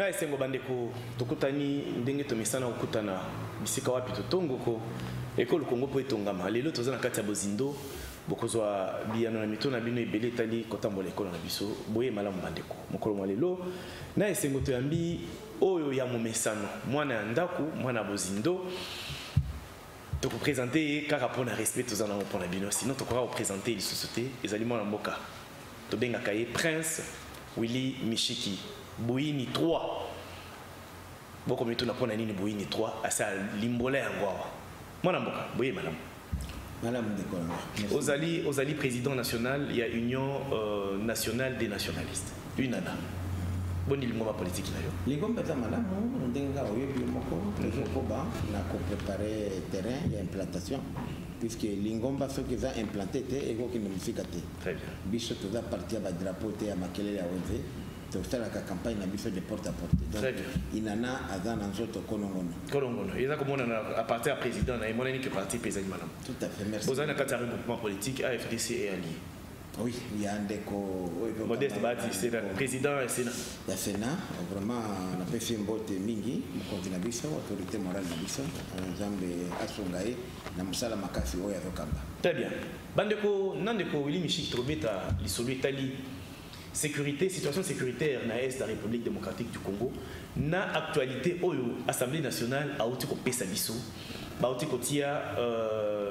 na esengo bandeko tokutani ndenge tomesana kokutana bisika wapi totongo ko ekolo Kongo po etongama lelo toza na kati ya bozindo bokozwa biyano na mito na bino ebele etali kotambola ekolo na biso boye malamu bandeko mokolo mwa lelo na esengo toyambi oyo ya momesano mwana ya ndaku mwana bozindo toko présenter kaka pona respect toza na pona bino sinon tokora représenter les sociétés ezali mwana mboka tobengaka ye Prince Willy Mishiki Bouini 3 boko mitu na pona nini Bouini 3 asa limbola yango awa mwana mboka boye madame Ozali président national, il y a Union nationale des nationalistes. UNANA. Bon, il y a politique. Les gens qui ont préparé le terrain et l'implantation, puisque les gens qui ont implanté et qui ont fait. Très bien. Bicho tout a parti à drapeau à Makelele à Ozé. Donc la campagne n'a pas de porte à porte. Très bien. Il en a à dans un autre Kolongono. Kolongono. Il y a comme on a à partir à président, il y a que parti président madame. Tout à fait. Merci. Vous avez un regroupement politique AFDC et allié. Oui, il y a un déco. Modeste Bati, c'est le président et Sénat. Le Sénat, vraiment, on a fait un vote mingi, on continue à biso, autorité morale de biso, ensemble Assungaye, na musala makasi oya zokamba. Très bien. Bandeko, nandeko Willy Mishiki Trobeta, l'isolu Italie. Sécurité, situation sécuritaire na est de la République démocratique du Congo, na actualité oyo Assemblée nationale a outi ko pesa biso, ba outi ko tia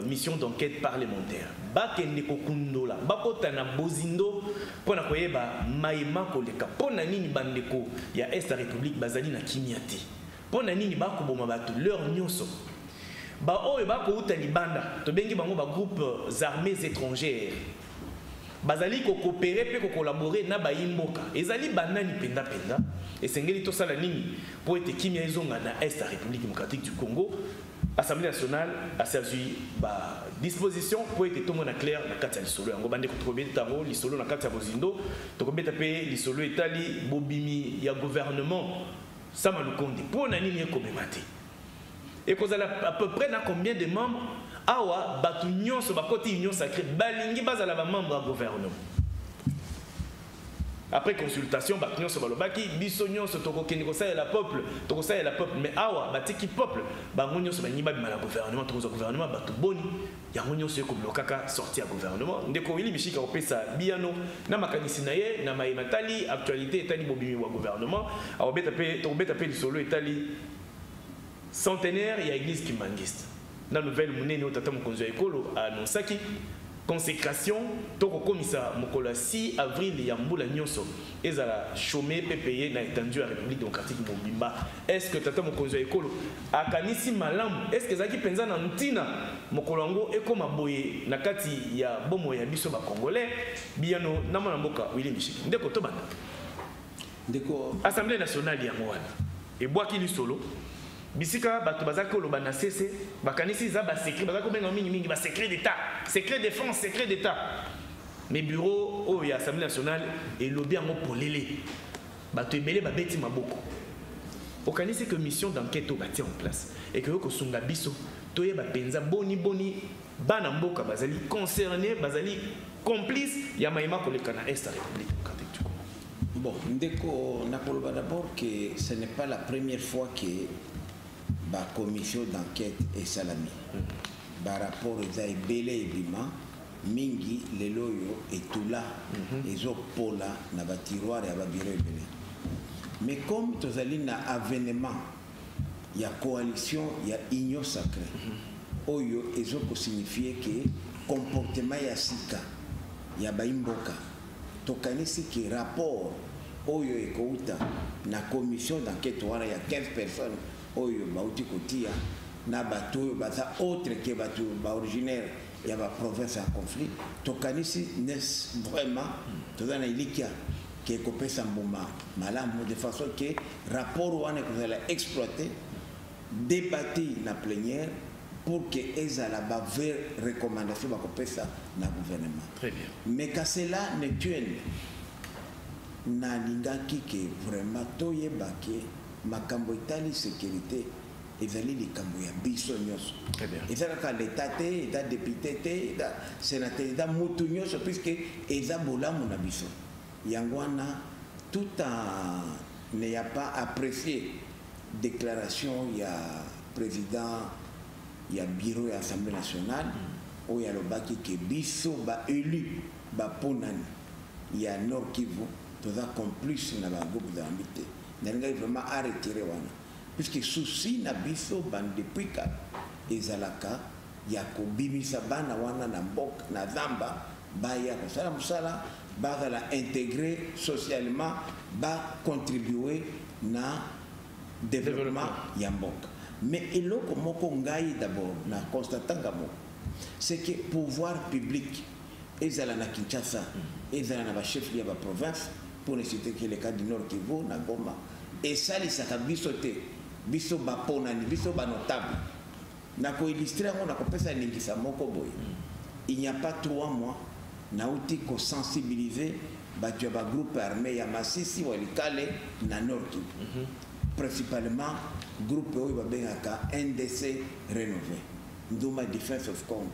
mission d'enquête parlementaire. Ba kende ko kundola, ba kota na bozindo pona koyeba maima koleka. Pona nini bandeko ya est de la République bazali na kimiate. Pona nini ba ko boma batu leur nyonso. Ba oyo ba ko uta libanda, to bengi bango ba groupes armés étrangères. Bazali ko coopérer pe ko collaborer na ba imboka ezali banani penda penda esengeli to sala nini pour être kimia ezonga na est de la République démocratique du Congo. Assemblée nationale a servi ba disposition pour être tout monde clair na kati ya lisolo yango bande ko trobeta tango lisolo na kati ya bozindo to ko beta pe lisolo etali bobimi ya gouvernement sama lukonde pour na nini ko memate et kozala à peu près na combien de membres awa batu nyonso bakoti union sacrée balingi bazala ba membre du gouvernement. Après consultation batu nyonso balobaki biso nyonso tokokende ko sala la peuple mais awa batiki peuple bango nyonso banyi ba bimala gouvernement to gouvernement batu boni yango nyonso ko blokaka sortir gouvernement ndeko Willy Mishiki opesa biano na makanisi na ye na maimatali actualité etali bobimi wa gouvernement awa beta pe lisolo etali centenaire ya église kimangiste. La nouvelle monnaie au tata mokonzo ekolo a annoncé consécration toko komisa mokola 6 avril ya mbula nyonso ezala chômé payé na étendu à République démocratique Mobimba. Est-ce que tata mokonzo ekolo akanisi malamu est-ce que zaki penza na ntina mokolongo ekoma boye na kati ya bomo ya biso ba congolais biano na mwana mboka Willy Mishiki ndeko to banda ndeko Assemblée nationale ya Mwana et boaki li solo bisika bato bazaki oloba na cc bakanisi za ba secret bazaki benga mingi ba secret d'état secret défense secret d'état mais bureau o ya Assemblée nationale et lobby en polele bato ebele ba beti maboko okanisi que mission d'enquête bâtie en place et que ko sunga biso toye ba penza boni bana mboka bazali concerné bazali complice ya maima koleka na est de la République démocratique du Congo. Bon, ndeko nakoloba d'abord que ce n'est pas la première fois que la commission d'enquête est salami. Par rapport à Ebele et Bima, Mingi, Leloyo et tout là, et Zopola, na ba tiroir et ba bureau Ebele. Mais comme tu as un avènement, il y a coalition, il y a union sacrée. Oyo, et Zoko signifie que comportement ya sika, il y a baimboka. Tokanisi que rapport, Oyo et Kouta, na commission d'enquête, il y a 15 personnes. Oyo bauti kotia na bato baza autre que bato ba originaire ya ba province en conflit tokanisi nes vraiment tozana ilikia que kopesa mbuma malamu de façon que rapport wana ko la exploiter débattre na plénière pour que ezala ba ver recommandation ba kopesa na gouvernement. Très bien. Mais que cela ne tue na lingaki que vraiment toyeba que makambo itali sécurité ezali likambo ya biso nyonso ezalaka l'état te eza député te eza sénateur eza mutu nyonso puisque eza bolamu na biso yango wana tout en n'a pas apprécié déclaration, il y a président, il y a bureau et assemblée nationale, où il y a le baki qui est biso, élu, ponani, il y a Nord Kivu, tout ça complice dans le groupe d'amitié. N'a vraiment à retirer wana. Puisque souci na biso depuis que ezalaka ya kobimisa bana wana na mboka na zamba baya kosala musala bazala intégrer socialement ba contribuer na développement ya mboka. Mais eloko moko ngai d'abord na constatanga mo c'est que pouvoir public ezala na Kinshasa ezala na ba chef ya ba province pour ne citer que le cas du Nord Kivu na Goma et ça les saka biso te biso ba ponani biso ba notable na ko illustrer on a kopesa ningisa moko boy. Il n'y a pas 3 mois na uti ko sensibiliser ba tu ba groupe armé ya Masisi walikale na Nord Kivu. Principalement groupe oyo ba bengaka NDC rénové Nduma Defense of Congo.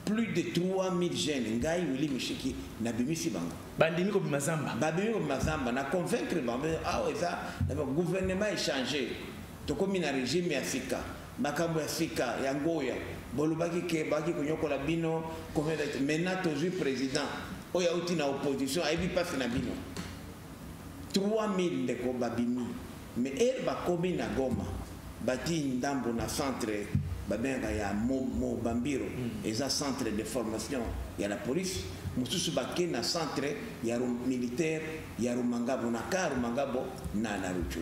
Plus de 3000 jeunes ngai wili mishiki na bimisi bango bandimi ko bimazamba na convaincre bango ça le gouvernement est changé to komi na régime ya Afrika makambo ya Afrika ya ngoya bolobaki ke baki konyokola bino comme maintenant toujours président oya uti na opposition aibi pas na bino 3000 de ko babimi mais elle ba komi na Goma bati ndambo na centre babenga ya Bambiro eza centre de formation ya la police mususu bake na centre ya militaire ya Rumangabo na ka Rumangabo na Ruchu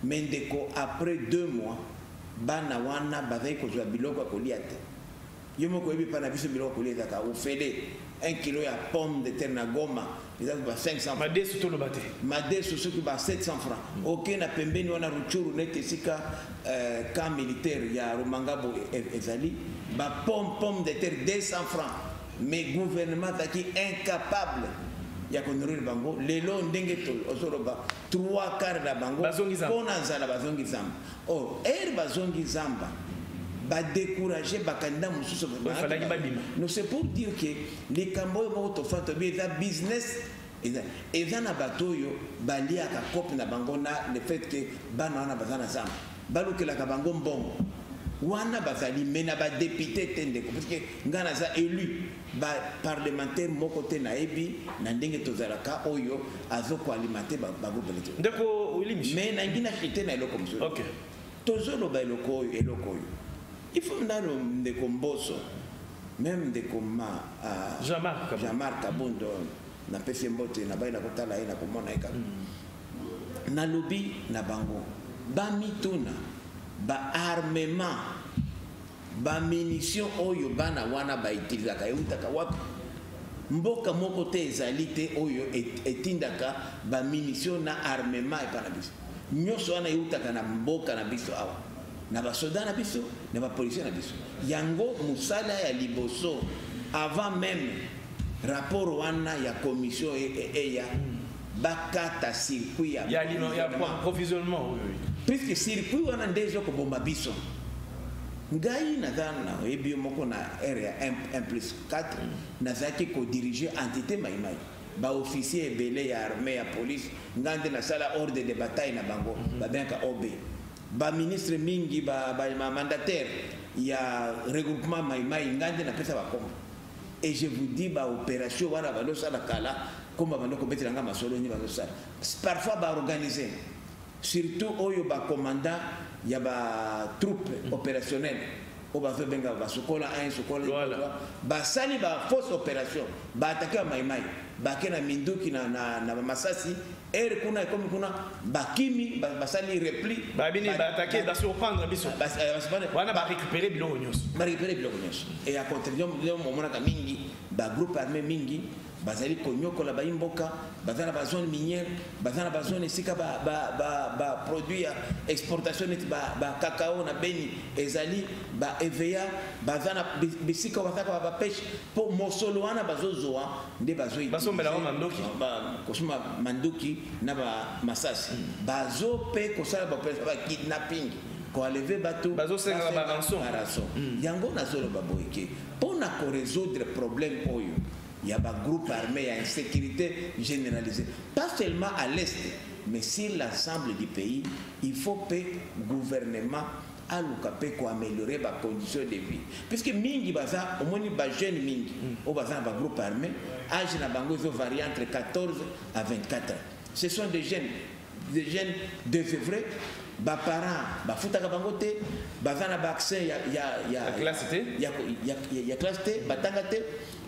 mendeko après 2 mois bana wana bazai ko zwa biloko koliate yomo ko ebi pana biso biloko koliate ka ofele 1 kilo ya pomme de terre na Goma eza ba 500 made surtout le baté made surtout ba 700 francs OK na pembeni wana Ruchuru nete sika camp militaire ya Rumangabo ezali ba pomme de terre 200 francs mais gouvernement taki incapable ya konorer bango lelo ndenge tol ozoroba 3/4 na bango pona nzala bazongi zamba bazongi zamba ba décourager bakanda mususu non c'est pour dire que les cambo moto fanto beza business eza na batoyo balia ka cop na bango na le fait que bana na bazana zamba balukela ka bango mbongo wana bazali mena ba député tende parce que ngana za élu ba parlementaire moko te na ebi na ndenge tozalaka oyo azoko alimenter ba groupe électoral ndeko wilimi mais na ngina chité na eloko mso OK tozolo ba eloko oyo il faut ndalo ndeko mboso même ndeko ma Jean-Marc Kabondo na pese mbote na baina kotala ina komona eka na lobby na bango ba mituna ba armement ba munition oyo bana wana ba itilaka eutaka wapi mboka moko te ezali te oyo etindaka ba munition na armement epana biso nyoso wana eutaka na mboka na biso awa na ba soda na biso na ba policier na biso yango musala ya liboso avant même rapport wana ya commission ya bakata circuit ya provisionnement puisque circuit wana ndezo ko bomba biso ngai nadhana ebio moko na area 1+4 nazaki ko diriger entité maimai ba officier belé ya armée ya police ngande na sala ordre de bataille na bango ba benka OB ba ministre mingi ba mandataire ya regroupement maimai ngande na pesa ba kombo et je vous dis ba opération wana ba lo sala kala comme ba ndoko betela nga masolo ni ba lo sala parfois ba organiser surtout oyo ba commandant ya ba troupe opérationnelle o ba zo benga ba sokola 1 sokola ba sali ba fausse opération ba attaquer maimai ba kena minduki na masasi kuna comme kuna bakimi basali repli ba bini ba attaquer ba surprendre biso wana ba récupérer biloko nyos et à contraire mo mona ka mingi ba groupe armé mingi bazali konyokola ba imboka bazana ba zone minière bazana ba zone sika ba produit exportation ba cacao na Beni ezali ba EVA bazana bisika wataka ba pêche pour mosolo wana bazozoa nde bazoi basombela mandoki ba kosuma mandoki na ba masasi bazo pe kosala ba kidnapping ko lever bateau bazo senga ba rançon yango na zolo baboyeke pona ko résoudre problème oyo il y a un groupe armé, il y a une sécurité généralisée. Pas seulement à l'est, mais sur l'ensemble du pays, il faut que le gouvernement a améliorer les conditions de vie. Puisque mingi baza, au moins les jeunes mingi, au bazar un groupe armé, âge na bango varie entre 14 à 24 ans. Ce sont des jeunes désœuvrés, les parents, les foutaka bango te, bazana vaccin ya classe T, ya classe T, batanga te.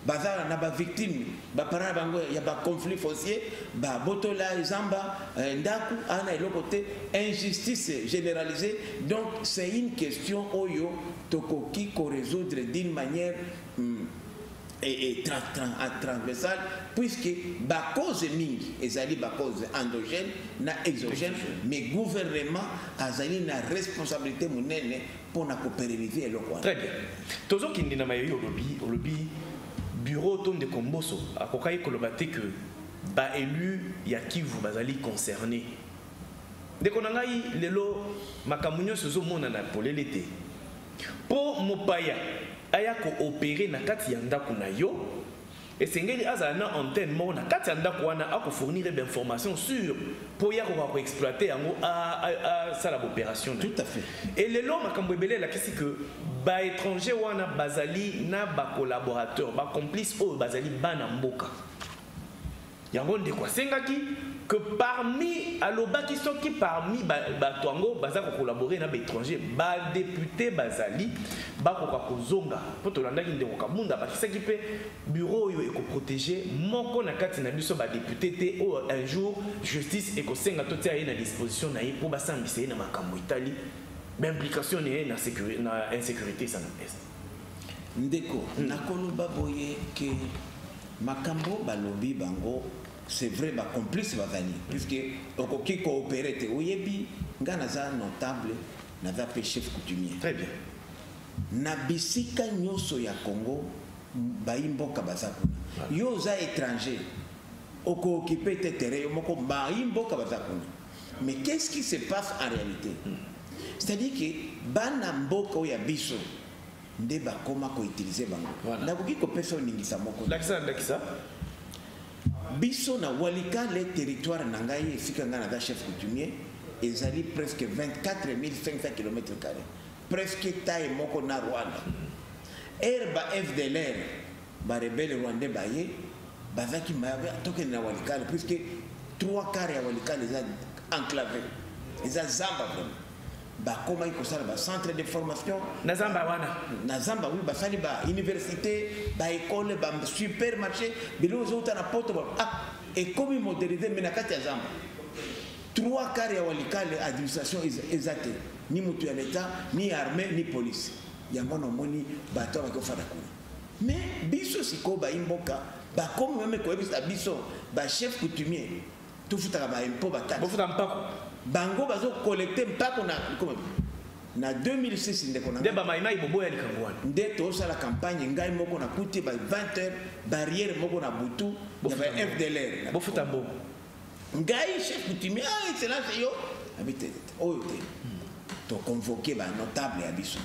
Bazar na ba victime ba parana bango ya ba conflit foncier ba botola zamba ndaku ana le côté injustice généralisée. Donc c'est une question oyo tokoki ko résoudre d'une manière transversale, puisque ba cause mingi ezali ba cause endogène na exogène, mais gouvernement azali na responsabilité munene pour na ko pérenniser le quoi. Très bien. Tozo kindi na mayo lobby bureau ton de Komboso a kokai kolobate que ba élu ya Kivu bazali concerné. De konangai lelo makamunyo sozo mona na polelete. Po mopaya aya ko opérer na kati ya ndako na yo et sengeli azana antenne mo na kati ya ndako wana ako fournir des informations sur po ya ko exploiter yango à ça l'opération. Tout à fait. Et lelo makambo ebele la kisi que ba étranger wana bazali na ba collaborateur ba complice o bazali bana mboka yango ndeko sengaki que parmi alobaki soki parmi bato yango baza ko collaborer na ba étranger ba député bazali ba ko kozonga po tolandaki ndeko kabunda bakisaki pe bureau yo eko protéger moko na kati na biso ba député te o un jour justice eko senga to tia na disposition na ye po basambisa na makambo itali. L'implication est dans l'insécurité ça est. Ndeko, nakoloba boye que makambo balobi bango c'est vrai ba complice bazali puisque okoki coopérer te oyebi ngana za notable na za chef coutumier. Très bien. Na bisika nyoso ya Congo baimboka bazakuna. Yo za étranger oko occuper te terrain moko baimboka bazakuna. Mais qu'est-ce qui se passe en réalité? C'est-à-dire que bana mboka oya biso nde bakoma ko utiliser bango. Na koki ko pesa ningisa moko. Lakisa. Biso na walika le territoire nangaye fika ngana da chef coutumier ezali presque 24 500 km². Presque taille moko na Rwanda. Erba FDLR ba rebelle rwandais baye bazaki mabe toke na walika puisque 3/4 ya walika les a enclavé. Les a zamba vraiment. Ba koma iko sala ba centre de formation na zamba wana na zamba oui ba sali ba université ba école ba supermarché bilo zota na poto ba et comme moderniser mais na kati ya zamba 3/4 ya walikale administration exacte ni mutu ya l'état ni armée ni police yango no moni ba to ba ko fada kuna mais biso siko ba imboka ba comme même ko ebisa biso ba chef coutumier tout futa ba impo ba ta futa mpako bango bazo collecter mpako na 2006 ndeko na ndeba maimai boboya likangwana ndeto sala campagne ngai moko na kuti ba 20h barrière moko na butu ya ba FDLR bo futa mbo ngai chef coutumier excellence yo habite oyo te to convoquer ba notable ya biso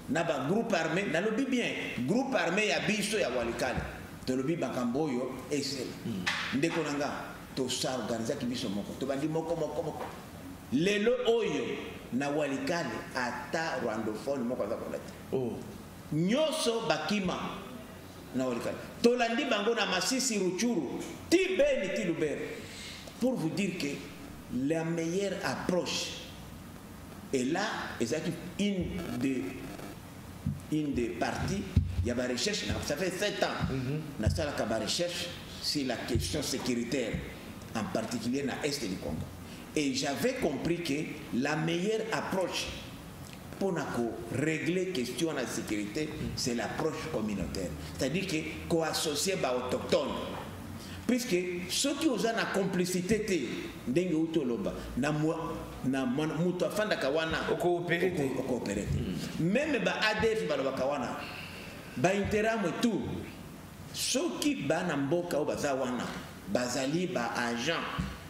na ba groupe armé na lobi bien groupe armé ya biso ya walikale to lobi bakambo yo excel ndeko nanga to sa organiser ki biso moko to bandi moko lelo oyo na walikale ata rwandophone moko za kolati nyoso bakima na walikale to landi bango na Masisi Ruchuru ti Beni ti Lubero pour vous dire que la meilleure approche est là exactement une des parties il y a des recherches ça fait 7 ans na sala ka recherche sur la question sécuritaire en particulier dans l'Est du Congo. Et j'avais compris que la meilleure approche pour régler la question de la sécurité, c'est l'approche communautaire. C'est-à-dire qu'on associe les autochtones. Puisque ceux qui ont la complicité, coopérer. Même les ADF, ceux qui ont Bazali ba agent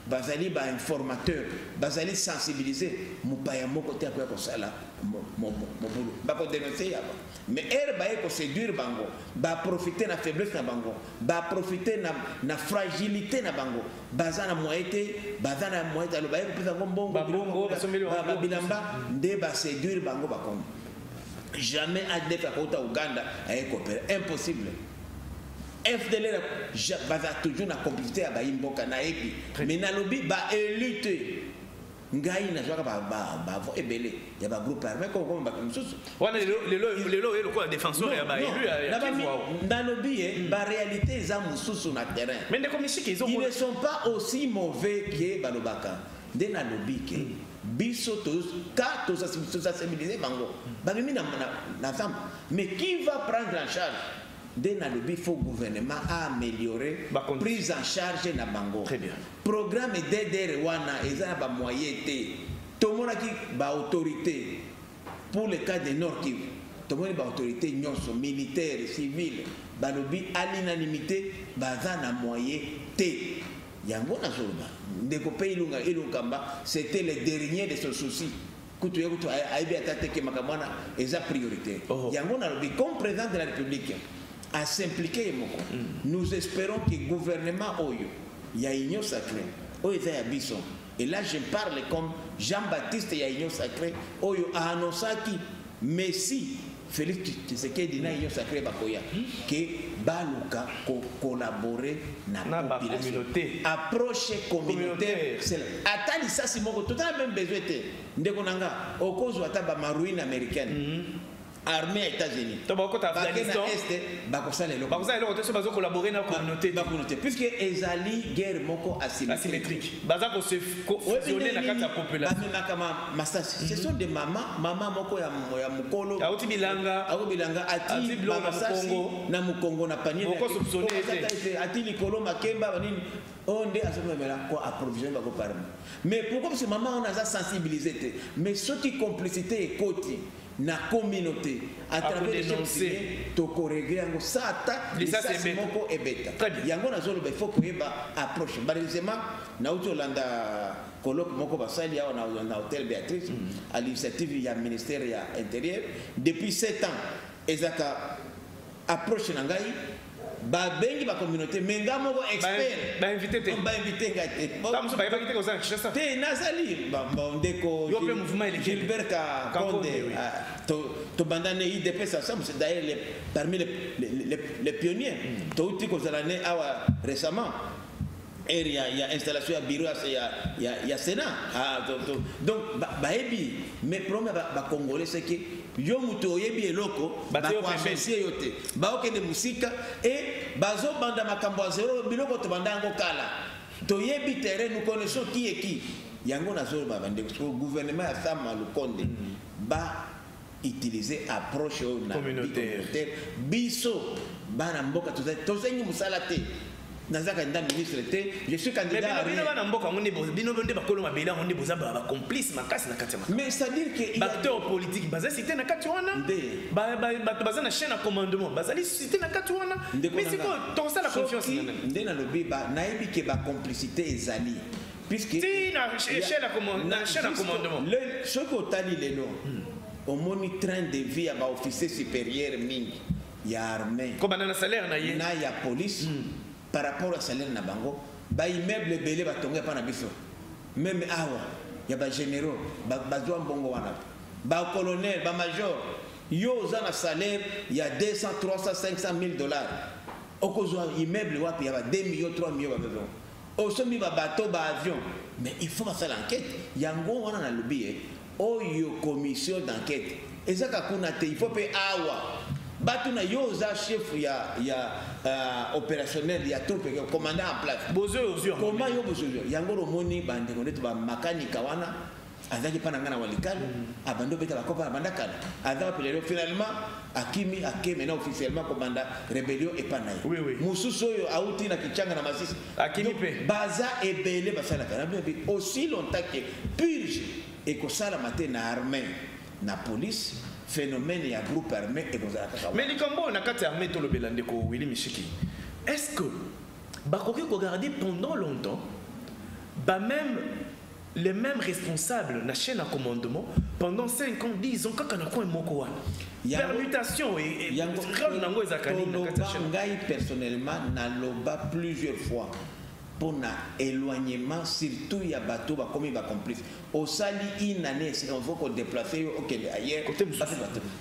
bazali ba informateur bazali sensibiliser mupaya moko te akoya kosala mobulu bako dénoncer yaba mais er ba ko séduire bango ba profiter na faiblesse na bango ba profiter na fragilité na bango bazana moyete bazana moyete alo ba ko pesa ngombongo ba bilamba nde ba séduire bango ba comme jamais ADF akota Uganda ay coopérer impossible. FDL baza toujours na complicité à Imboka na epi mais na lobby ba élite ngai na joka ba vo ebele ya ba groupe armé ko ba mususu wana lelo le quoi défenseur ya ba élu na lobby ba réalité za mususu na terrain mais comme ils ne sont pas aussi mauvais que balobaka de na lobby que biso tous ka tous sensibiliser bango ba mimi na femme mais qui va prendre en charge dès na lobby faut gouvernement a amélioré prise en charge na bango. Très bien. Programme DDR wana eza ba moyen té tomona ki ba autorité pour le cas de Nord Kivu tomona ba autorité nyonso militaire civil ba lobby à l'unanimité baza na moyen té yango na zoloba ndeko pe ilungamba c'était le dernier de ce souci kutu yekutu aibi atateke makamwana eza priorité yango na lobby comme président de la République à s'impliquer. Nous espérons que le gouvernement Oyo, il y a une union sacrée, Oyo est à Bisson. Et là, je parle comme Jean-Baptiste, il y a une union sacrée, Oyo a annoncé qui Messi, Félix Tshisekedi, il y a une union sacrée, Bakoya, que Baluka collaborer dans la communauté. Approche communautaire. Attends, ça, c'est mon tout le même besoin. Ndekonanga, au cause de la marine américaine. Armée États-Unis. Collaborer dans la communauté. Puisque ezali guerre moko asymétrique. Baza se fusionner dans la population. Ce sont des maman moko ya mukolo. Auti bilanga ati masasi na mukongo na panier. Ati likolo makemba banini. On est à ce moment-là quoi approvisionner bako par. Mais pourquoi ce maman on a ça sensibilisé mais ce qui complicité et côté na communauté à travers les dénoncer to corriger ngo sata lisasi moko ebeta yango na zolo il faut que approche malheureusement na utolanda colloque moko basali ya na hôtel Béatrice à l'initiative ya ministère ya intérieur depuis 7 ans ezaka approche na ngai ba bengi ba communauté menga moko expert ba invité ngate tamuso ba invité ko za Kinshasa te nazali ba ndeko yo pe mouvement il Gilbert Konde to bandane IDP ça c'est d'ailleurs parmi les pionniers to uti ko zalane awa récemment il y a installation à bureau il y a Sénat donc ba ebi mais problème ba congolais c'est que yo mutu oyebi eloko ba ko associer yote ba okende musika et bazo banda makambo zero biloko to banda ngo kala to yebi terrain nous connaissons qui est qui yango na zoro ba bande gouvernement ya Sama Lukonde ba utiliser approche na communautaire biso bana mboka to zengi musala te nazaka nda ministre te je suis candidat à rien bana mboka ngone bino bonde bakolo mabela ngone boza ba complice makasi na kati mais c'est à dire que acteur politique baza cité na kati wana baza na chaîne à commandement baza cité na kati wana mais c'est quoi ton ça la confiance ndena lobi ba naibi ke ba complicité ezali puisque si na chaîne à commandement ce que tali les noms au moni train de vie à ba officier supérieur mingi ya armée comme na salaire na ye na ya police par rapport à salaire na bango ba immeuble belé ba tonga pa na biso même awa ya ba généraux ba zwa mbongo wana ba colonel ba major yo za na salaire ya 200 300 500 000 dollars okozwa immeuble wapi ya ba 2 millions 3 millions ba besoin osomi ba bateau ba avion mais il faut faire l'enquête yango wana na lobby oyo commission d'enquête ezaka kuna te il faut pe awa batuna yoza chef ya opérationnel ya troupe commandant en place bozo comment yo bozo yango lo moni bande ko neto ba makanika wana azaki pana ngana walikali abando beta ba kopa banda kala azaba pelero finalement akimi akeme na officiellement commandant rébellion et panay mususu yo auti na kichanga na masisi akimi pe baza ebele basala kana aussi longtemps que purge et ko sala matin na armée na police phénomène ya groupe armé et comme ça. Mais les combats na kati armée to le belandeko Willy Mishiki. Est-ce que bakoki ko garder pendant longtemps bah même les mêmes responsables na chaîne à commandement pendant 5 ans disent ont quand on a moko permutation et personnellement na loba plusieurs fois pour un éloignement surtout il y a bateau ba comme ba complice au sali une année c'est on faut qu'on déplacer OK ailleurs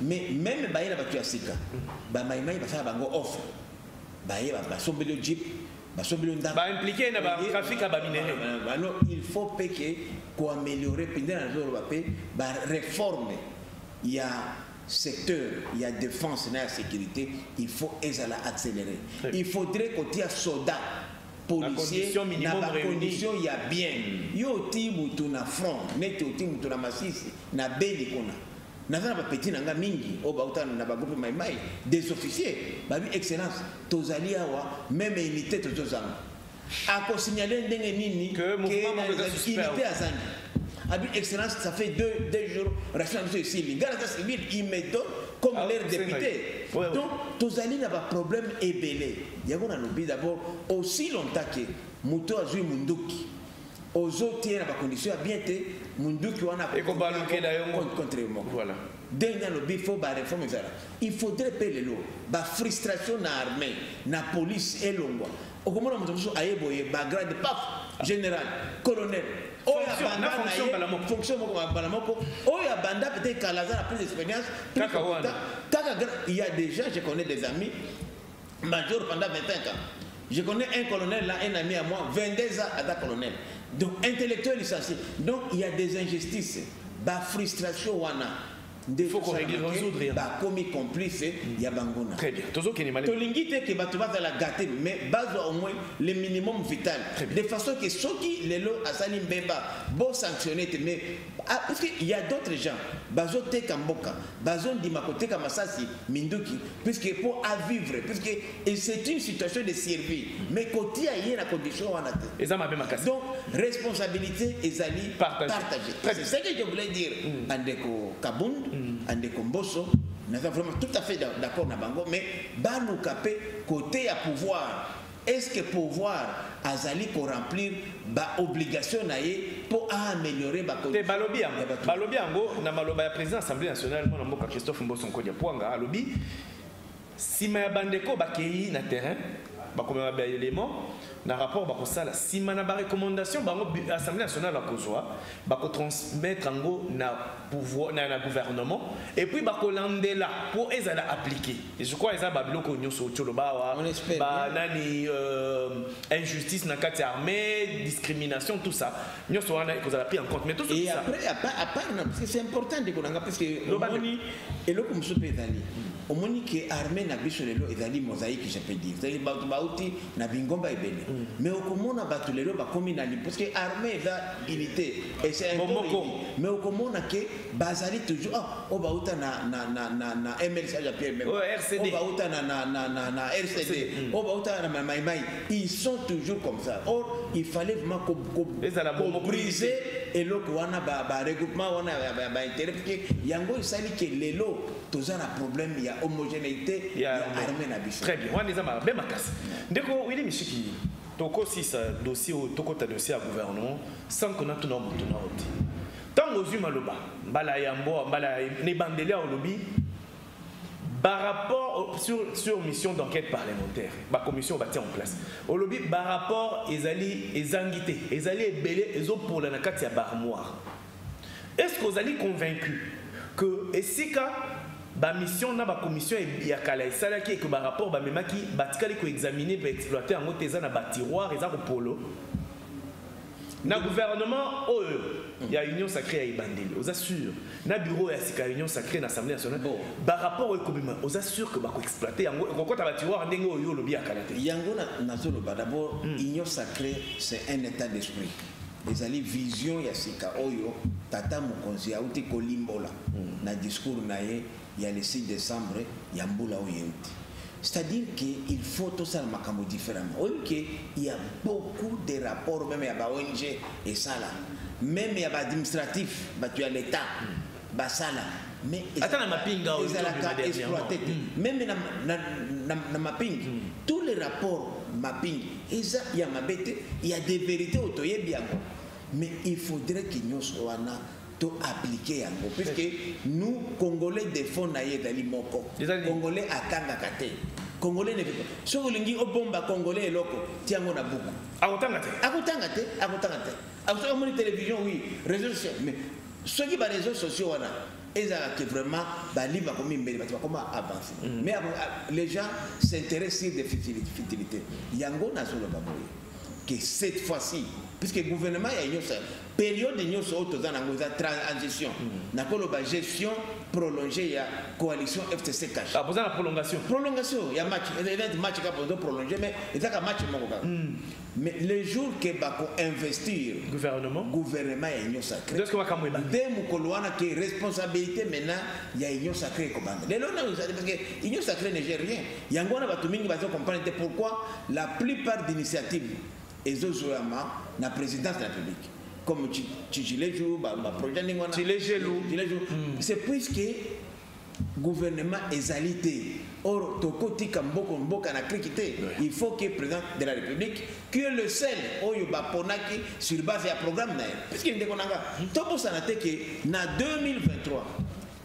mais même ba ina bato ya sika ba maimai ba fa bango off ba ba sombelo jeep ba impliqué dans le trafic à minéraux. Alors il faut payer pour améliorer la réforme. Il y a secteur, il y a défense et la sécurité, il faut accélérer. Il faudrait qu'on ait un soldat policier dans la condition il y a bien. Il y a un team qui na front, mais il y a un team qui na massif, na beli kona. Navana ba petit nanga mingi o ba utana na ba groupe maimai des officiers ba bi excellence tozali awa même unité tozanga ako signaler ndenge nini que mouvement unité azanga abi excellence ça fait deux jours rachel monsieur civil garde civil il me donne comme leur député donc tozali na ba problème ebelé yango na lobi d'abord aussi longtemps que muto azui munduki aux autres il y a pas condition bien te munduki wana contre moi voilà dernier lobby faut ba réforme ça il faudrait payer l'eau ba frustration na armée na police et longwa okomona moto ayeboye ba grade paf général colonel fonction balamoko oya banda peut-être kalaza la plus d'expérience il y a déjà je connais des amis major pendant 25 ans. Je connais un colonel là, un ami à moi, 22 ans à ta colonel. Donc, intellectuel licencié. Donc, il y a des injustices. Bah, frustration, wana. Il faut qu'on résoudre. Bah, commis complice, il y a bangona. Très bien. Tolingite que tu vas la gâter, mais base au moins le minimum vital. De façon que ceux qui les lots à Salim Bemba, bon sanctionner, mais parce qu'il y a d'autres gens, Bazo Tekamboka, Bazo Dimakote Kamasasi, Minduki, puisque pour à vivre, puisque c'est une situation de survie, mais côté il y a la condition en attente. Donc, responsabilité et zali partagée. C'est ce que je voulais dire. Andeko Kabound, Andeko Mbosso, nous sommes vraiment tout à fait d'accord na bango, mais Banou Kapé, côté à pouvoir. Est-ce que pouvoir azali pour remplir ba obligation naie pour améliorer ba côté balobi ango na maloba ya président assemblée nationale mon mboka Christophe Mbosso Nkodia Pwanga alobi sima ya bandeko bakei na terrain ba komema ba élément na rapport ba kosala sima na ba recommandation bango assemblée nationale ba kozwa ba ko transmettre ango na pouvoir na gouvernement et puis ba kolandela pour ezala appliquer et je crois ezala ba biloko nyoso tsholoba wa ba nani injustice na kati armée discrimination tout ça nyoso wana kozala pris en compte mais tout ça et après c'est important de konanga parce que lobani et loko musope ezali omoni que armée na biso lelo ezali mosaïque je peux dire c'est ba bauti na bingomba ebele mais okomona bato lelo ba komi na parce que armée va unité et c'est un mais okomona que bazali toujours o bauta na MLC ja Pierre même o bauta na RCD o bauta na maimai ils sont toujours comme ça or il fallait vraiment qu'on briser et loko wana ba regroupement wana ba intérêt parce que yango isali que lelo tous un problème il y a homogénéité il y a armée na biso très bien on les a bien makasi ndeko Willy Mishiki toko si ça dossier toko ta dossier à gouvernement sans qu'on a tout nombre tout oti tant aux humains loba mbala yambo mbala ne bandeli au lobby par rapport sur mission d'enquête parlementaire ba commission bâtie en place au lobby par rapport ezali ezangité ezali ebelé ezo pour la nakati ya barmoire est-ce que vous allez convaincu que esika ba mission na ba commission ya kala esala ki que ba rapport ba memaki batikali ko examiner ba exploiter en teza na ba tiroir eza ko polo na gouvernement il y a union sacrée à Ibandeli aux assure na bureau ya sika union sacrée na assemblée nationale ba rapport au commun aux assure que ba ko exploiter yango ko ta ba tiroir ndenge oyo lobi ya kala te yango na zolo ba d'abord union sacrée c'est un état d'esprit les ali vision ya sika oyo tata mokonzi auti kolimbola na discours nae il y a le 6 décembre il y a mbula oyenti c'est-à-dire qu'il faut tout ça makambo différemment il y a beaucoup de rapports même il y a ONG et ça là même il y a administratif tu as l'état bah ça là mais attends na mapinga exploité même na mapping tout tous les rapports mapping, il y a ma bête, il y a des vérités autour bien. Mais il faudrait que nous soyons appliqués. Puisque nous, Congolais, défendons Dali Moko. Congolais attendent à Kate. Congolais ne fait pas. Si vous voulez dire bomba Congolais et loco, tiens, on a beaucoup. Agotangate. Agotangate. La télévision, oui, réseaux sociaux. Mais ceux qui ont les réseaux sociaux, ils ont vraiment livre comment avancer. Mais les gens s'intéressent sur des futilités. Yango n'a pas que cette fois-ci, puisque le gouvernement a une période de transition, n'a pas gestion prolongée, il y a coalition FTC cash. Ah, vous avez la prolongation. Prolongation, il y a match qui a prolongé, mais il y a un match. Mais les jours que va investir gouvernement est union sacrée. Qu'est-ce que va comme dès que responsabilité maintenant, il y a union sacrée comme parce que union sacrée ne gère rien. Il y a un bateau va comprendre pourquoi la plupart d'initiatives et la présidence de la République comme Tchilejo, c'est puisque le gouvernement est alité. Or, il faut que le président de la République, que le seul, sur base du programme, puisqu'il y a en 2023,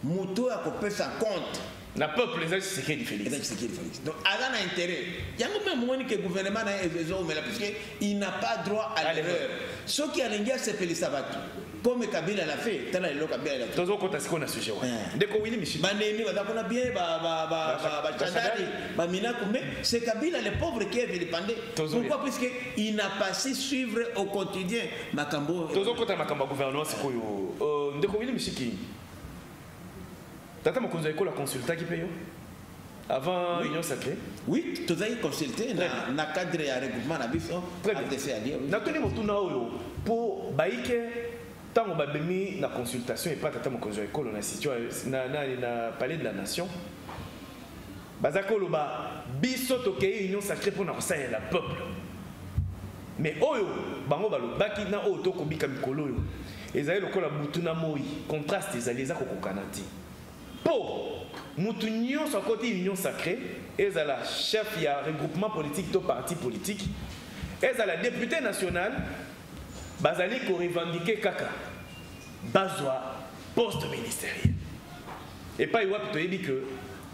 Moutou a coupé sa compte. Le peuple les a séqués Félix. Donc, il y a un intérêt. Il y a même que le gouvernement puisqu'il n'a pas droit à l'erreur. Ce qui a l'ingénieur, c'est Félix Sabatou. Comme Kabila l'a fait, tel le Kabila l'a fait. Tous autres qu'on a sujet. Dès qu'on Willy Michel. On a bien, c'est Kabila le pauvre qui est vilipendé. Pourquoi? Puisqu'il n'a pas su suivre au quotidien Makambo. Tous autres Makambo gouvernement, c'est quoi? Dès qu'on Willy Michel qui. Tata Mokonzo École a consulté qui paye avant l'Union sacrée. Oui, tu as consulté dans le cadre de regroupement à Bisson. Très bien. Pour Baïke, tant qu'on a mis la consultation et pas Tata Mokonzo École, on a situé dans palais de la nation. Bazako Loba, Bisso Tokei Union sacrée pour nous la peuple. Mais Oyo, Bango Balo, Baki na Oto Kobika Mikolo, Ezaï Lokola Boutuna Moi, contraste Ezali Kokanati. Pour Moutounion, son côté Union sacrée, elle est la chef, il y a un regroupement politique, deux partis politiques. Elle est la députée nationale, Bazali qui revendiqué Kaka, Bazwa, poste ministériel. Et pas Iwa plutôt dit que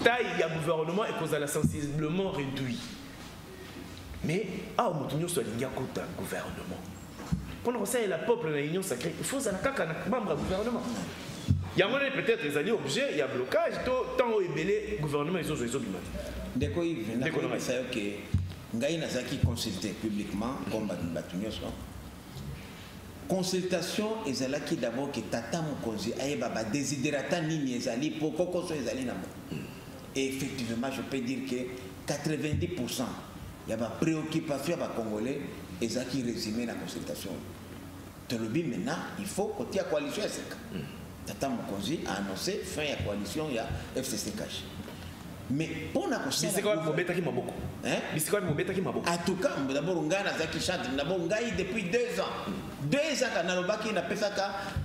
taille il y a gouvernement et qu'on a sensiblement réduit. Mais Moutounion soit l'India côté gouvernement. Pour nous, c'est la peuple de l'Union sacrée, il faut que Kaka membre du gouvernement. Il y a peut-être des alliés objets, il y a blocage, tant au ébélé, gouvernement, ils ont du mal. Dès qu'on y vient, que consulté publiquement, comme Batunyo, consultation, ils ont qui d'abord que Tata Mokonzi, Aïbaba, désidérata Nini, Ezali, pour qu'on Ezali Namo. Et effectivement, je peux dire que 90%, il y a une préoccupation à Congolais, et ça qui résumé la consultation. Dans le but maintenant, il faut côté la coalition SK. Tata Mokonzi a annoncé fin à la coalition, il y a FCC Cash. Mais pour la consultation. C'est quoi le Mobeta qui m'a beaucoup? C'est quoi le Mobeta qui m'a beaucoup? En tout cas, d'abord, on gagne qui chante. D'abord, on gagne depuis 2 ans. 2 ans qu'on a le n'a pas fait ça.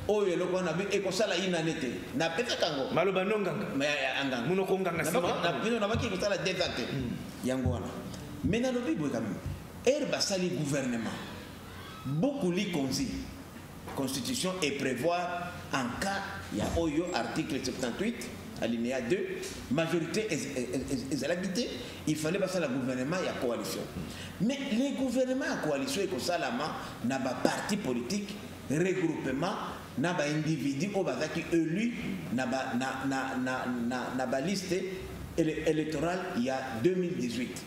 Oh, il y a le qu'on a vu et qu'on s'est là une année. N'a pas fait ça. Maloba nongang. Mais angang. Nous n'avons pas fait ça. On a vu qu'on s'est là 2 ans. Yangoana. Mais dans le Bible, quand même, Herba sali gouvernement. Beaucoup li konzi. Constitution et prévoir en cas, il y a Oyo, article 78, alinéa 2, majorité et il fallait passer le gouvernement et la coalition. Mais les gouvernements et la coalition, il y a pas parti politique, regroupement, il y a individu qui élu, il y a liste électorale il y a 2018.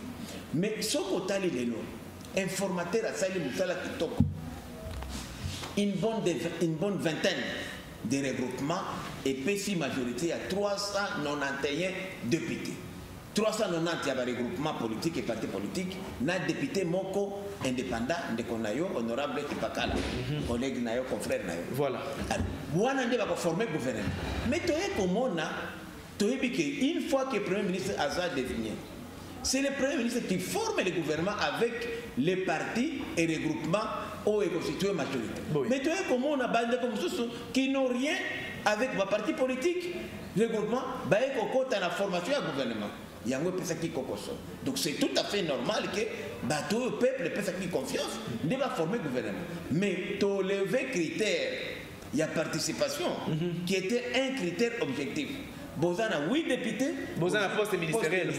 Mais ce côté les informateur à Sali Moussala qui toque. Une bonne vingtaine de regroupements et PCI majorité, il y a 391 députés. 390 il y a des regroupements politiques et partis politiques. Il y a des députés Moko indépendants, de Konayo, honorable Ipakala, collègue Nayo, confrère Nayo. Voilà. Alors, on va former le gouvernement. Mais tu es comme on a, une fois que le Premier ministre a désigné, c'est le Premier ministre qui forme le gouvernement avec les partis et regroupements ou constitués majorité. Oui. Mais tu es comme on a bandé comme ceux qui n'ont rien avec ma parti politique, regroupement, bah, dans la formation du gouvernement. Il y a un peu qui cocoso. Donc c'est tout à fait normal que tout le peuple ait qui confiance, ne va former le gouvernement. Mais tu lever critère, il y a participation, qui était un critère objectif. Bozana 8 députés, Bozana poste ministériel.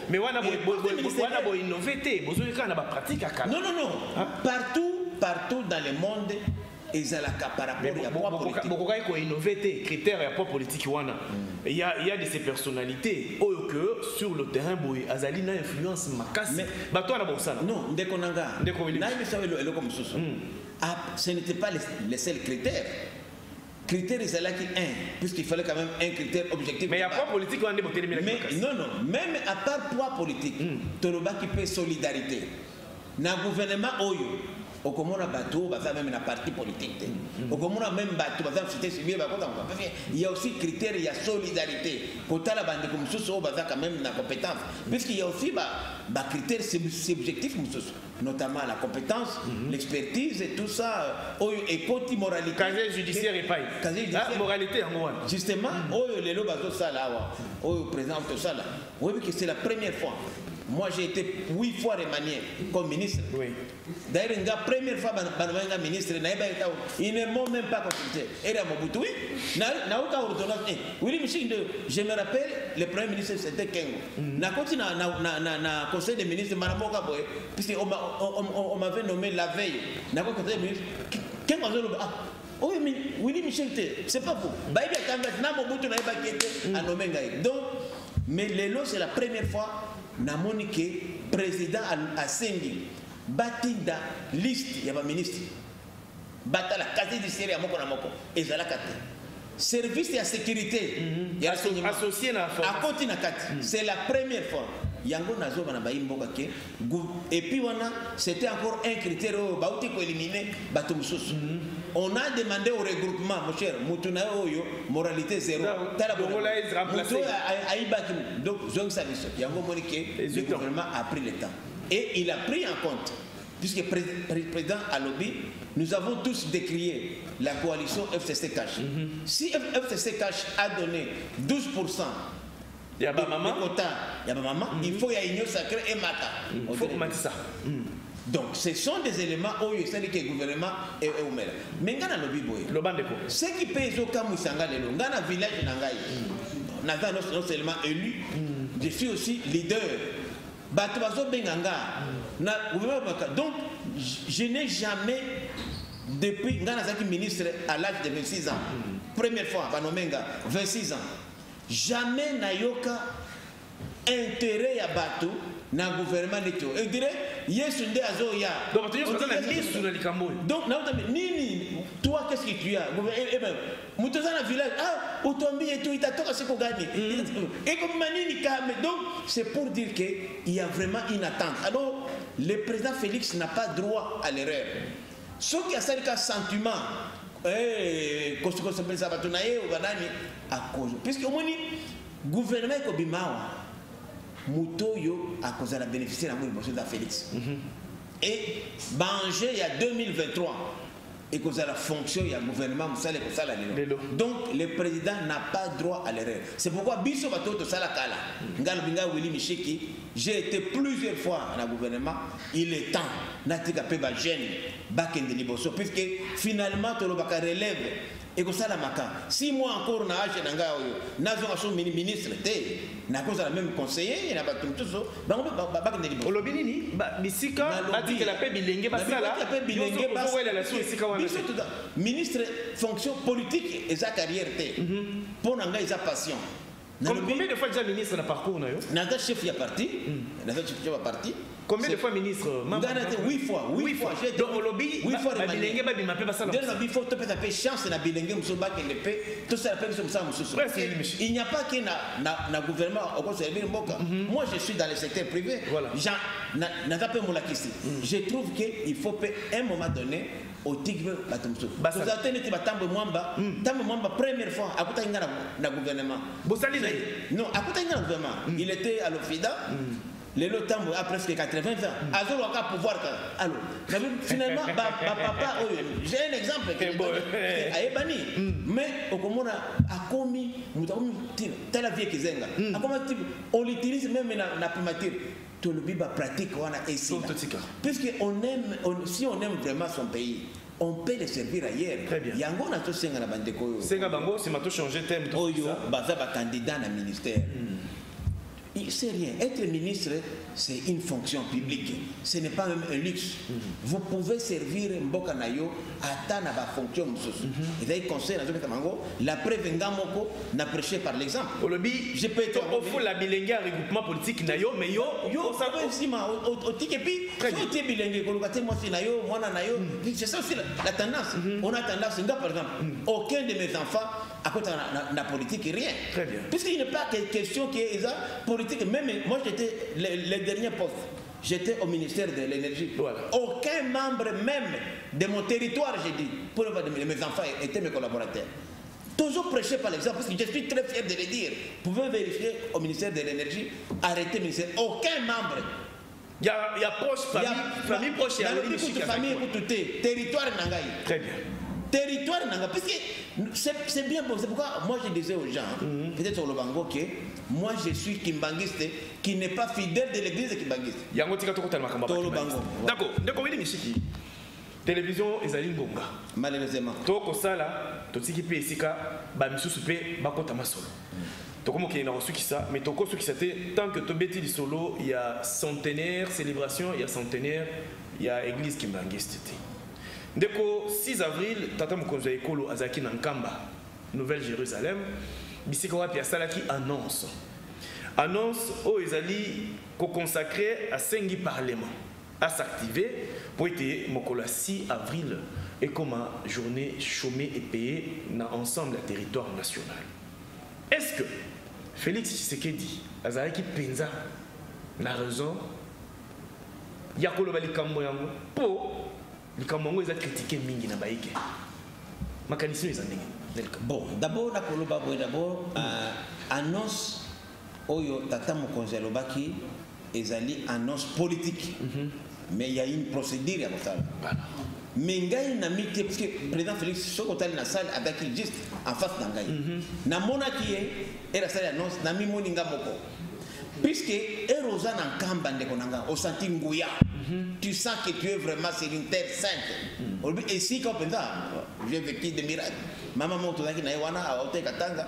Mais on a innové, Bozana a pratique à non, partout dans le monde, ils ont par rapport à la politique. Pourquoi il y a innové critères et rapport politique il y a de ces personnalités que sur le terrain Azali n'a influence macasse. Mais toi na bosana. Non, ndekonanga. Ce n'était pas les seuls critères. Critère c'est là qui puisqu'il fallait quand même un critère objectif. Mais il y a pas politique on est non, même à part poids politique, Toloba qui fait solidarité. Dans le gouvernement Oyo, au Komona Bateau, même dans parti politique. Au Komona même Bateau, il y a aussi critère, il y a solidarité. Quand tu as la bande comme ça, quand même la compétence. Puisqu'il y a aussi critère, c'est objectif, notamment la compétence, l'expertise et tout ça. Et côté moralité. Casier judiciaire et paille. Moralité en moi. Justement, les lots ça là, présente ça là. Oui, que c'est la première fois. Moi, j'ai été 8 fois remanié comme ministre. Oui. D'ailleurs, la première fois, je suis ministre, ils ne m'ont même pas consulté. Et à Mobutu, oui. Je me rappelle, le premier ministre, c'était Kengo. Je na conseil des ministres, puisqu'on m'avait nommé la veille. Je conseil des ministres. Kengo, oui, mais Willy Michel, c'est pas vous. Donc, mais Lélo, c'est la première fois. Namoni que président a signé batinda liste il y a un ministre bata la casier judiciaire ya moko na moko ezala kate service de sécurité associé na à côté na kate c'est la première fois yango nazo bana baimboka ke et puis c'était encore un critère bauti ko éliminer bato mususu. On a demandé au regroupement, mon cher, Moutouna Oyo, moralité zéro. Donc, le gouvernement a pris le temps. Et il a pris en compte, puisque le président a lobby, nous avons tous décrié la coalition FCC Cash. Si FCC Cash a donné 12%, il y a pas maman, il faut y avoir une union sacrée et mata. Il faut mettre ça. Donc, ce sont des éléments où il s'agit que le gouvernement est ouvert. Mais il y a lobby boy. Ce qui pèse au cas où il y a un village dans Naza non seulement élu, je suis aussi leader. Donc, je n'ai jamais, depuis que ministre à l'âge de 26 ans, première fois, 26 ans, jamais nayoka intérêt à Batou dans le gouvernement d'État. Et dirait, yes, donc, toi, qu'est-ce que tu as? Village, et tout, il t'a tout ce qu'on gagne. Et comme donc, c'est pour dire qu'il y a vraiment une attente. Alors, le président Félix n'a pas droit à l'erreur. Ce qui a un sentiment, puisque au moins, le gouvernement est Moutoyo a causé la bénéficier de la Félix. Et Banger, il y a 2023, et cause la fonction, il y a le gouvernement, donc le président n'a pas droit à l'erreur. C'est pourquoi Bisso Bato de Salakala, Ngalbinga Willy Micheki, j'ai été plusieurs fois dans le gouvernement, il est temps, Natika Peba Gêne, Baken de Liboso, puisque finalement, Tolobaka relève. Et comme ça, la maca. Si moi encore, n'a pas ministre, n'a pas la même conseiller, n'a pas tout ça. Olobini, Bissika, a dit que la paix bilingue, ministre, fonction politique et sa carrière, pour n'en sa passion. Combien de fois déjà ministre dans le parcours? N'a pas chef de parti. Combien de fois ministre? 8 fois. 8 fois. Donc, au lobby, 8 fois, il n'y a pas que dans le gouvernement. Moi, je suis dans le secteur privé. Je trouve qu'il faut un moment donné au Tigre Batumso. Première fois, à côté de gouvernement. Non, à côté de gouvernement. Il était à l'OFIDA. Les lots à presque 80 ans. Azul a pouvoir. Alors, finalement, papa, j'ai un exemple. Mais au moment a commis, telle vie qui zenga. On l'utilise même dans la primature. Tout le biba pratique, on a essayé. Puisque si on aime vraiment son pays, on peut le servir ailleurs. Très bien. Yango na to senga na bandeko yo. Senga bango, c'est mato changer thème. Oyo, baza ba candidat na ministère. Il sait rien. Être ministre, c'est une fonction publique. Ce n'est pas même un luxe. Vous pouvez servir Mboka Nayo à ta fonction. Et d'ailleurs, conseil, la preuve n'a prêché par l'exemple. Je peux être au fond la bilingue regroupement politique Nayo, mais yo, savez aussi, au Tikepi, tu es bilingue, c'est ça aussi la tendance. On a tendance, par exemple, aucun de mes enfants à côté de la politique, rien. Très bien. Puisqu'il n'est pas question qu'il y ait politique. Même moi, j'étais les derniers postes. J'étais au ministère de l'énergie. Voilà. Aucun membre même de mon territoire, j'ai dit, pour mes enfants étaient mes collaborateurs. Toujours prêché par l'exemple, parce que je suis très fier de le dire. Vous pouvez vérifier au ministère de l'énergie, arrêtez le ministère. Aucun membre. Il y a proche, famille proche, il y a famille pour tout territoire Nangaï. Très bien. Territoire Nangaï. Parce que c'est bien bon. C'est pourquoi moi je disais aux gens, peut-être sur le Bango, que moi je suis Kimbangiste qui n'est pas fidèle de l'église Kimbangiste. D'accord. Donc, télévision ezali ngonga malheureusement toko sala totiki pe esika ba misusu pe bakota masolo tokomo ke na osukisa mais toko sukisa te tant que tobeti di solo il y a centenaire célébration il y a centenaire il y a église Kimbangiste te ndeko 6 avril tata mokonzo ekolo azaki na Nkamba Nouvelle-Jérusalem bisika wapi asalaki annonce o ezali ko consacrer à 5 parlements à s'activer pour être mokolo 6 avril et comme une journée chômée et payée dans ensemble le territoire national. Est-ce que Félix Tshisekedi azalaki penza na raison ya koloba likambo yango po likambo yango eza critiquer mingi na baike makanisi eza ndenge bon d'abord na koloba d'abord annonce oyo tata mokonzi alobaki ezali annonce politique. Mais il y a une procédure à ça. Mais ngai na mité parce que le président Félix Tshisekedi na salle avec juste en face d'angai. Na mona qui est la salle annonce na mi moninga moko. Puisque erosa na Nkamba ndeko nanga au senti nguya. Tu sens que tu es vraiment sur une terre sainte. Et si comme ça, j'ai vécu des miracles. Maman monte là qui na wana a hotel Katanga.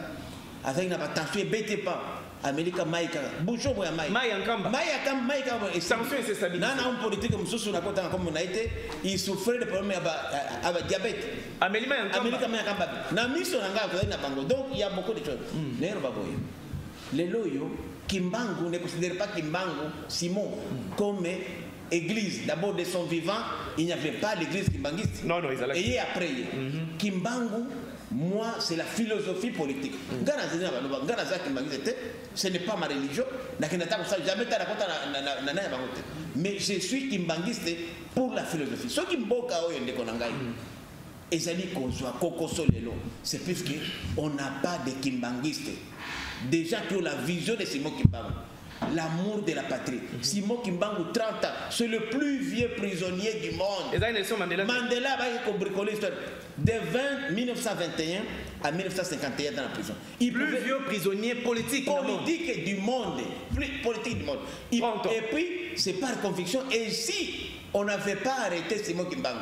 Avec na tension bête pas. Amerika maika boucho boya maika maika Nkamba maika et sanction c'est stabilité nana un politique mususu na kota comme on a été il souffrait de problèmes à diabète Amerika Nkamba na miso na ngaka na bango donc il y a beaucoup de choses lero baboye les loyo Kimbangu ne considère pas Kimbangu Simon comme église d'abord de son vivant il n'y avait pas l'église kimbangiste non et après Kimbangu. Moi, c'est la philosophie politique. Ce n'est pas ma religion. Mais je suis kimbangiste pour la philosophie. Ce qui mboka c'est plus qu'on n'a pas de kimbangistes. Des gens qui ont la vision de Simon Kimbangu. L'amour de la patrie. Simon Kimbangu, 30 ans, c'est le plus vieux prisonnier du monde. Mandela va bricoler l'histoire. De 1921 à 1951 dans la prison. Plus vieux prisonnier politique du monde. Plus politique du monde. Et puis, c'est par conviction. Et si on n'avait pas arrêté Simon Kimbangu,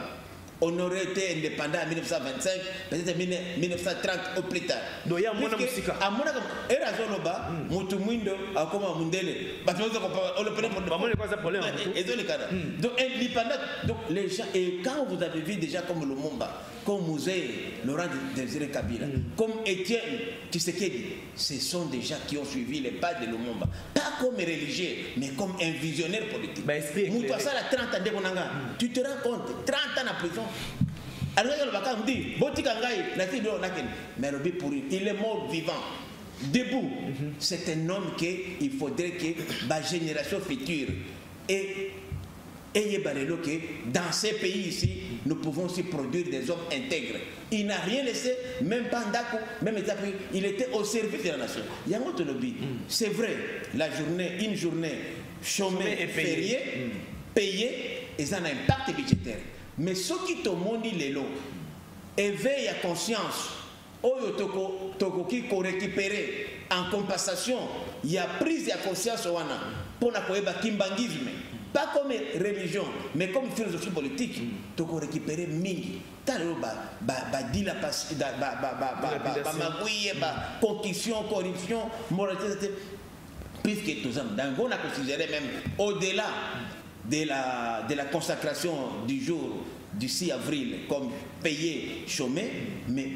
on aurait été indépendant en 1925, peut-être 1930 ou plus tard. Donc il y a mon musica. À mon avis, era zonoba, mutu mwindo, akoma mundele. Parce que on le prenait pour le quoi ça problème. Donc indépendant. Donc les gens et quand vous avez vu déjà comme Lumumba, comme Musée, Laurent Désiré Kabila, comme Étienne Tshisekedi, ce sont des gens qui ont suivi les pas de Lumumba, pas comme religieux, mais comme un visionnaire politique. Moutouassa a 30 ans de Bonanga. Tu te rends compte, 30 ans en prison. Alors il dit, mais il est mort vivant. Debout. C'est un homme qu'il faudrait que la génération future et dans ces pays ici, nous pouvons aussi produire des hommes intègres. Il n'a rien laissé, même pas Ndako, même étape, il était au service de la nation. Yango Tolobi, c'est vrai, une journée chômée et fériée, payée, et ça a un impact budgétaire. Mais ce qui te monde les lots, éveille à conscience, oyo toko qui récupérer en compensation, il y a prise de conscience pour la kimbangisme, pas comme religion, mais comme philosophie politique, toko récupérer mingi. Talo concussion, corruption, moralité, puisque tout ça, on a considéré même au-delà de la consacration du jour du 6 avril comme payé, chômé, mais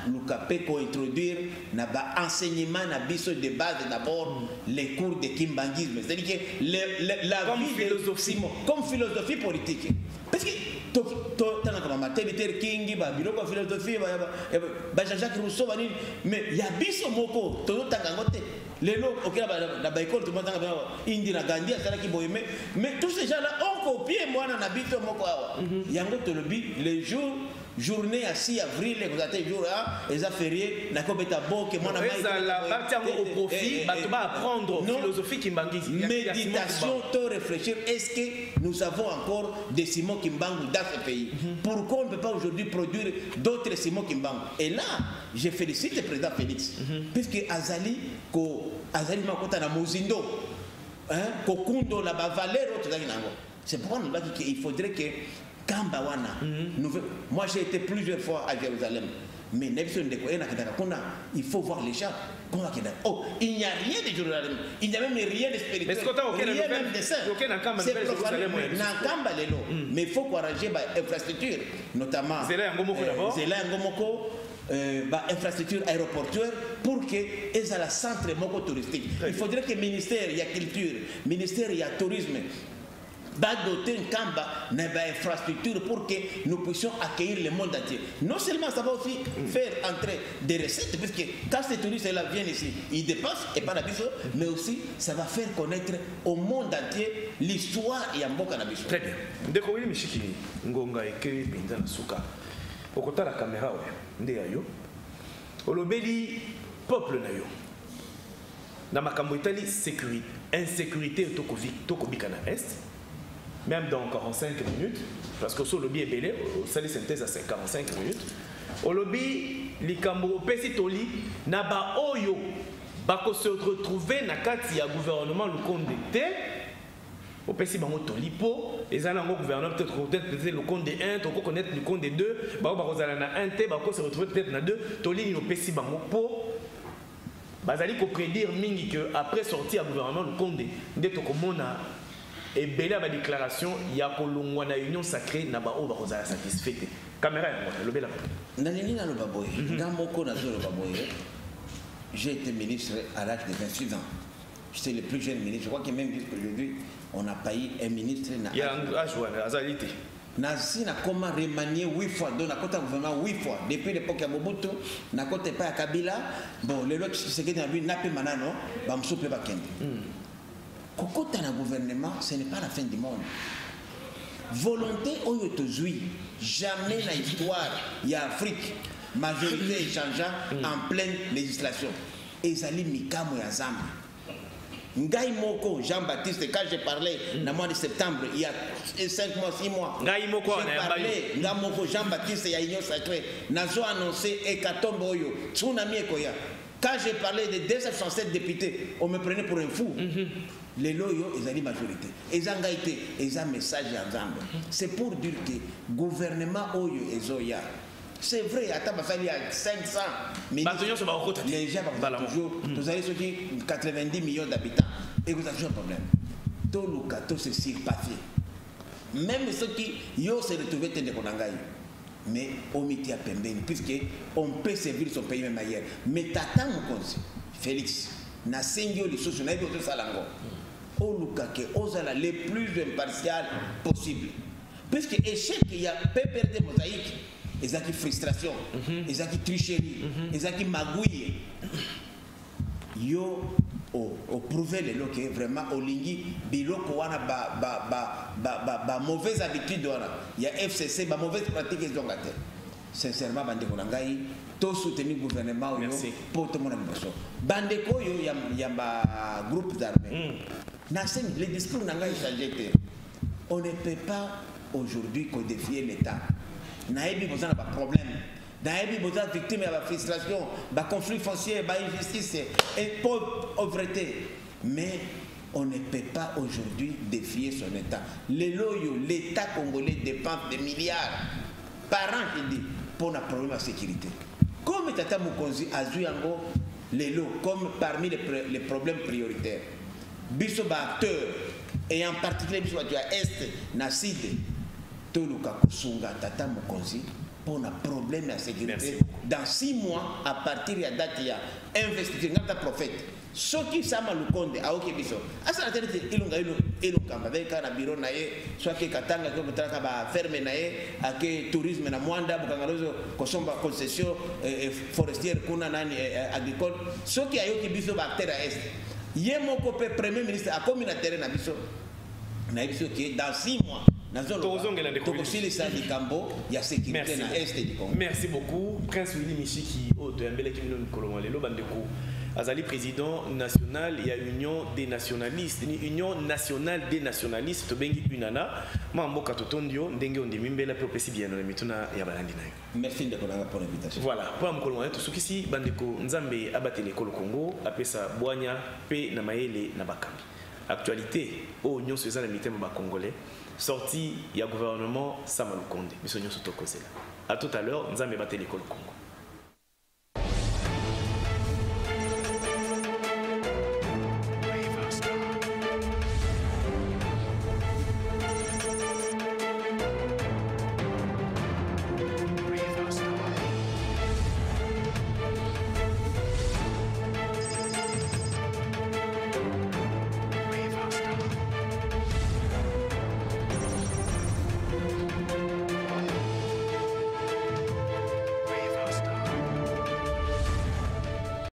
nous pouvons introduire l'enseignement de base d'abord les cours de kimbangisme, c'est-à-dire que la comme vie philosophie, comme philosophie politique. Parce que philosophie, Jean-Jacques Rousseau, mais il y a biso moko, les lots, ok, la école, tout le monde Indira Gandhi, mais tous ces gens-là ont copié moi dans la biso moko. Yango Tolobi, les jours, journée à 6 avril, vous avez jour là, les affairiers, n'a pas été bon que moi au profit, tu vas apprendre philosophie Kimbangisme. Méditation, te réfléchir, est-ce que nous avons encore des Simon Kimbangu dans ce pays? Pourquoi on ne peut pas aujourd'hui produire d'autres Simon Kimbangu? Et là, je félicite le président Félix, puisque Azali Makota na Mozindo, Kokundo la Valère, c'est pourquoi nous avons dit qu'il faudrait que Kambawana, moi j'ai été plusieurs fois à Jérusalem, mais il faut voir les gens. Oh, il n'y a rien de Jérusalem, il n'y a même rien de spirituel, rien même de saint. C'est profané, mais il faut encourager l'infrastructure, notamment Zéla Ngomoko, infrastructure aéroportuaire pour que elles aient la centre touristique. Il faudrait que le ministère de la culture, le ministère de tourisme, va doter une infrastructure pour que nous puissions accueillir le monde entier. Non seulement ça va aussi faire entrer des recettes, puisque quand ces touristes viennent ici, ils dépassent et pas la biso, mais aussi ça va faire connaître au monde entier l'histoire et un bon cannabis. Très bien. Ndeko wili mishiki ngonga eke pinda na suka. Okota la caméra nde ayo. Olobeli peuple na yo. Na makambo itali sécurité, insécurité tokobika na est. Même dans 45 minutes, parce que sur le lobby est belé, ça les synthèse à 45 minutes. Au lobby, les Cambo Pesitoli, Naba Oyo, Bako se retrouver na kati ya gouvernement le compte d'été. Au Pessi Bango Tolipo, les années gouvernement peut-être le compte des 1, on connaître le compte des 2, Bako na 1 T, Bako se retrouver peut-être na 2, Toli au Pessi Bango Po. Bazali ko prédire mingi que après sortir à gouvernement le compte de Tokomona. Et belle la déclaration, il y a une union sacrée, n'a pas satisfait. Caméra, le bel j'ai été ministre à l'âge de 26 ans. J'étais le plus jeune ministre. Je crois que même jusqu'aujourd'hui, on n'a pas eu un ministre. Il y a un âge, Azalité. Nazi n'a comment remanier 8 fois, donc n'a pas gouvernement 8 fois. Depuis l'époque de Mobutu, n'a pas à Kabila. Bon, les autres, c'est que lui n'a pas manano, bah me souple pas kende. Quand tu as un gouvernement, ce n'est pas la fin du monde. Volonté, on te jouit. Jamais dans l'histoire, il y a Afrique, majorité échangeant en pleine législation. Et Zali Mikamo et Azam. Ngaï Moko, Jean-Baptiste, quand j'ai parlé dans le mois de septembre, il y a 5 mois, 6 mois, Ngaï Moko, j'ai parlé, Moko, Jean-Baptiste, il y a Union Sacrée, Nazo annoncé Hécatombe Oyo, Tsunami Ekoya. Quand j'ai parlé de 267 députés, on me prenait pour un fou. Les loyaux, ils ont une majorité. Ils ont été, ils ont un message ensemble. C'est pour dire que le gouvernement Oyo et Zoya, c'est vrai, il y a 500 ministres. Les gens vont toujours, vous avez 90 millions d'habitants et vous avez toujours un problème. Tout le cas, tout c'est sur papier. Même ceux qui se retrouvent dans les Konangaï. Mais au métier à Pembeni, puisqu'on peut servir son pays même ailleurs. Mais t'attends mon conseil, Félix, na sengio les choses, na d'autres salango. Au Lukake, osala les plus impartial possible. Puisque échec, il y a peu de mosaïque, ils ont qui frustration, ils ont qui tricherie, ils ont qui magouille. Yo, prouver le que vraiment olingi biloko wana ba mauvaise habitude wana il y a FCC ba mauvaise pratique ils ont gâté sincèrement bandeko na ngai to soutenir gouvernement yo pour tout le monde biso bandeko yo ya ba groupe d'armées na sen les discours na ngai changé. On ne peut pas aujourd'hui codifier l'état na ebi besoin ba problème na ebi besoin victime ya ba frustration ba conflit foncier ba injustice et pauvreté, mais on ne peut pas aujourd'hui défier son état. L'état congolais dépense des milliards par an pour un problème de sécurité. Comme Tata Mukonzi a joué comme parmi les problèmes prioritaires. Biso ba acteur et en particulier biso ba est na sud toluka kusunga Tata Mukonzi pour un problème de sécurité. Dans 6 mois à partir de la date il y a investissement dans prophète. Ce qui sama lukonde a ok biso asa tete ilunga kamba beka na biro na ye soit que katanga ko mutaka ba ferme na ye ake tourisme na mwanda bukangalozo kosomba concession forestière kuna nani agricole ce qui ayoki biso ba terre est yemoko pe premier ministre a comme na terre na biso qui dans 6 mois merci beaucoup Prince Willy Michiki Azali président national, il y a Union des nationalistes, Union nationale des nationalistes, Tobengi Unana, Mambo Katotondio, Ndenge Ondemimbela, Propesi bien, Mituna Yabalandina. Merci de pour l'invitation. Voilà, pour Amkolon, tout ce qui si Bandeko Nzambe abatté l'école Congo, Apesa Boanya, P Namaele Nabakambi. Actualité, au Union Suzanne Mitem Congolais, sorti, il y a gouvernement Samalukonde, Mission Sotokosela. À tout à l'heure, Nzambe abatté l'école Congo.